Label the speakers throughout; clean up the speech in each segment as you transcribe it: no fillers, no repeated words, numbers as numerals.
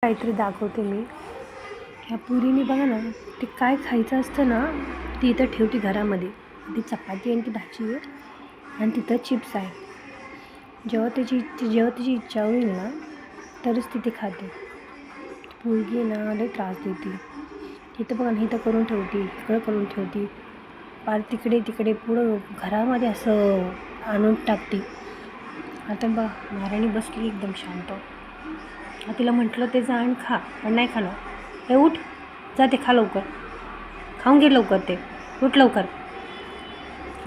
Speaker 1: काहीतरी दाखवते मी. ह्या पुरीने बघा ना, ते काय खायचं असतं ना, ती इथं ठेवते घरामध्ये. ती चपाती आणि ती भाजी आहे आणि तिथं चिप्स आहे. जेव्हा तिची इच्छा होईल ना, तरच ती खाते. पोरगी ना लई त्रास देते. इथं बघा ना, इथं करून ठेवते, इकडं करून ठेवते, पार तिकडे पुढं घरामध्ये असं आणून टाकते. आता बा महाराणी बसली एकदम शांत. तिला म्हटलं ते जा आणि खा, पण नाही खाणार. हे उठ, जा ते खा लवकर, खाऊन घे लवकर ते, उठ लवकर,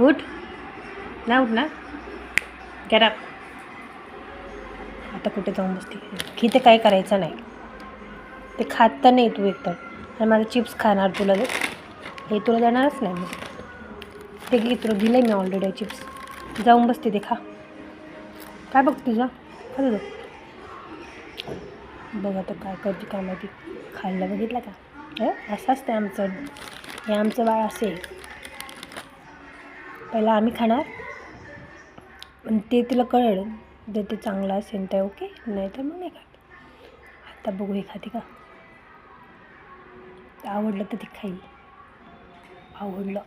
Speaker 1: उठ, नाही उठ ना, गेट अप. आता कुठे जाऊन बसते. इथे काय करायचं नाही. ते खात तर नाही तू एकतर, आणि माझं चिप्स खाणार तुला दे, हे तुला देणारच नाही मी. ते घे, तुला दिलं मी ऑलरेडी चिप्स. जाऊन बसते, ते खा. काय बघ तुझं खा तुझं. बघा तर काय करते काय माहिती. खायला बघितलं का? असं असतं आमचं, हे आमचं बाळ असे. पहिला आम्ही खाणार, पण ते तिला कळलं जर ते चांगलं असेल तर ओके, नाही तर मग नाही खात. आता बघू हे खाते का. आवडलं तर ते खाईल. आवडलं.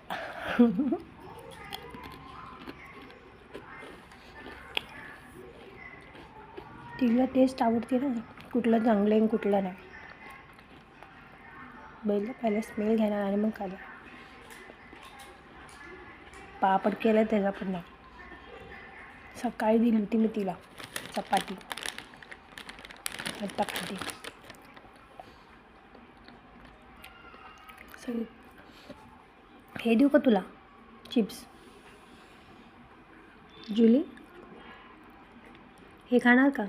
Speaker 1: तिला टेस्ट आवडते ना, कुठलं चांगलं आहे कुठलं नाही. पहिलं स्मेल घेणार आणि मग खायला. पापड केलं त्याचा पण नाही. सकाळी दिली होती मी तिला चपाती, आता खाते. सगळी हे देऊ का तुला चिप्स? जुली हे खाणार का?